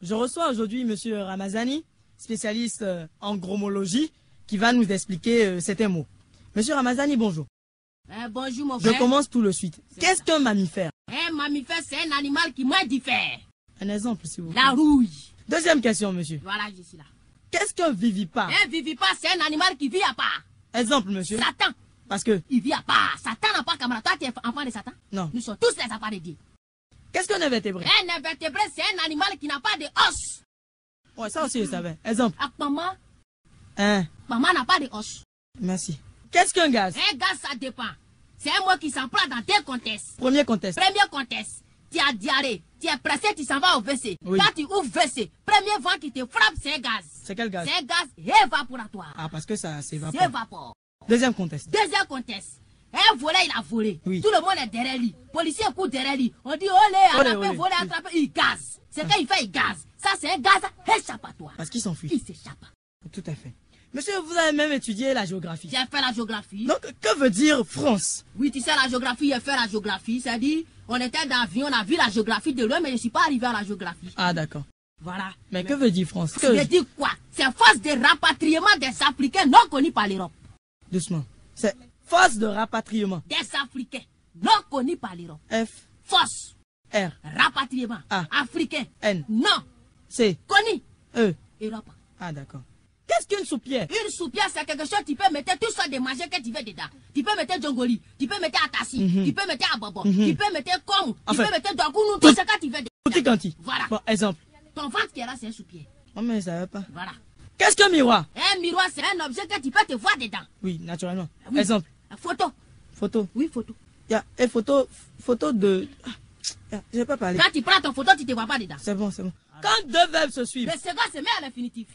Je reçois aujourd'hui Monsieur Ramazani, spécialiste en gromologie, qui va nous expliquer certains mots. Monsieur Ramazani, bonjour. Bonjour mon frère. Je commence tout de suite. Qu'est-ce qu'un mammifère? Un mammifère, c'est un animal qui mange du fer. Un exemple, s'il vous plaît. La rouille. Deuxième question, monsieur. Voilà, je suis là. Qu'est-ce qu'un vivipare? Un vivipare, c'est un animal qui vit à part. Exemple, monsieur. Satan. Parce que? Il vit à part. Satan n'a pas camarade. Toi, tu es enfant de Satan? Non. Nous sommes tous les enfants de Dieu. Qu'est-ce qu'un invertébré? Un invertébré, c'est un animal qui n'a pas de os. Ouais, ça aussi, je savais. Exemple. Maman n'a pas de os. Merci. Qu'est-ce qu'un gaz? Un gaz, ça dépend. C'est un mot qui s'emploie dans deux contextes. Premier contexte. Premier contexte. Tu as diarrhée, tu es pressé, tu s'en vas au WC. Oui. Quand tu ouvres WC, premier vent qui te frappe, c'est un gaz. C'est quel gaz? C'est un gaz évaporatoire. Ah, parce que ça s'évapore. S'évapore. Deuxième contexte. Deuxième contexte. Un voleur, il a volé. Oui. Tout le monde est derrière lui. Policier court derrière lui. On dit, olé, attrapé, olé, volé, oui. attrapé. Il gaze. C'est quand il fait, il gaze. Ça, c'est un gaz échappatoire. Parce qu'il s'enfuit. Il s'échappe. Tout à fait. Monsieur, vous avez même étudié la géographie. J'ai fait la géographie. Donc, que veut dire France? Oui, tu sais, la géographie, j'ai fait la géographie. C'est-à-dire, on était dans l'avion, on a vu la géographie de loin, mais je ne suis pas arrivé à la géographie. Ah, d'accord. Voilà. Mais que veut dire France? Ça veut dire quoi? C'est force de rapatriement des Africains non connus par l'Europe. Doucement. C'est force de rapatriement. Des Africains non connus par l'Europe. F, Force. R, Rapatriement. A. Africain. N, Non. C, Connu. E. Europe. Ah, d'accord. Qu'est-ce qu'une soupière? Une soupière, c'est quelque chose, tu peux mettre tout ça de manger que tu veux dedans. Tu peux mettre djongoli, tu peux mettre atassi, tu peux mettre abobo, tu peux mettre comme, tu Enfin, peux mettre dogounou, tout ce que tu veux dedans. Petit kanti. Voilà. Bon, exemple. Ton ventre qui est là, c'est une soupière. Oh, mais ça va pas. Voilà. Qu'est-ce qu'un miroir? Un miroir, c'est un objet que tu peux te voir dedans. Oui, naturellement. Oui. Exemple. Photo. Photo. Oui, photo. Il y a une photo de... Je vais pas parler. Quand tu prends ton photo, tu ne te vois pas dedans. C'est bon, c'est bon. Quand deux verbes se suivent. Le second se met à l'infinitif.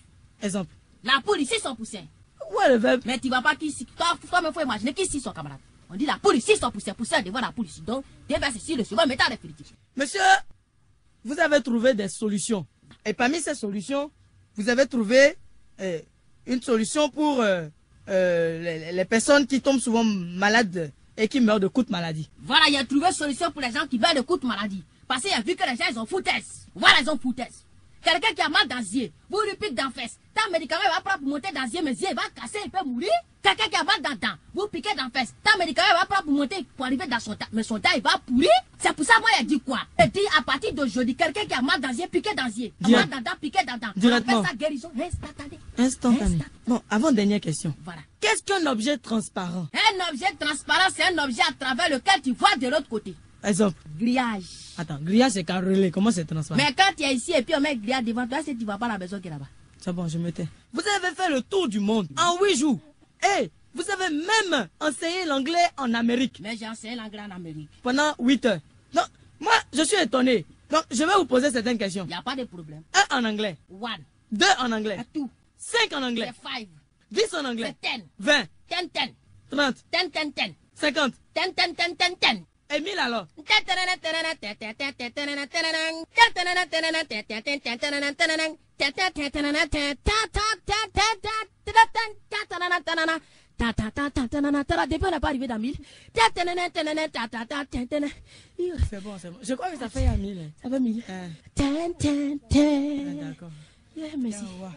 Exemple. La poule ici, son poussin. Où est le verbe? Mais tu ne vois pas qui ici. Toi-même, il faut imaginer qui ici, son camarade. On dit la poule ici, son poussin. Poussin devant la poule ici. Donc, deux verbes ici, le second met à l'infinitif. Monsieur, vous avez trouvé des solutions. Et parmi ces solutions, vous avez trouvé une solution pour les personnes qui tombent souvent malades et qui meurent de coups de maladie. Voilà, il a trouvé une solution pour les gens qui meurent de coups de maladie. Parce qu'il a vu que les gens, ils ont foutaise. Voilà, ils ont foutaise. Quelqu'un qui a mal dans les yeux, vous lui piquez dans la fesse. Tant médicament va prendre pour monter dans les yeux, mais les yeux, il va casser, il peut mourir. Quelqu'un qui a mal dans le dent, vous piquez dans la fesse. Tant médicament va prendre pour monter, pour arriver dans son dent, mais son dent, il va pourrir. C'est pour ça, moi, il a dit quoi? Il dit, à partir d'aujourd'hui, quelqu'un qui a mal dans les yeux, piquez dans les yeux. Mal dans le dent, piquez dans le dent. Directement. On appelle ça guérison instantanée. Instantané. Bon, avant dernière question. Voilà. Qu'est-ce qu'un objet transparent? Un objet transparent, c'est un objet à travers lequel tu vois de l'autre côté. Exemple. Grillage. Attends, grillage c'est carrelé. Comment c'est transparent? Mais quand tu es ici et puis on met grillage devant toi, c'est que tu ne vois pas la maison qui est là-bas. C'est bon, je me tais. Vous avez fait le tour du monde en 8 jours. Et vous avez même enseigné l'anglais en Amérique Mais j'ai enseigné l'anglais en Amérique. pendant 8 heures. Donc, moi, je suis étonné. Donc, je vais vous poser certaines questions. Il n'y a pas de problème. 1 en anglais. 1. 2 en anglais. Two. 5 en anglais. C'est 5. 10 en anglais. C'est 10. 20. 10, 10. 30. 10, 10, 10. 50. 10, 10, 10, 10, 10. Et 1000 alors. Depuis on n'est pas arrivé dans 1000. C'est bon, c'est bon. Je crois que ça fait 1000. Ça fait 1000. Ah, D'accord. d'accord. Merci. Au revoir.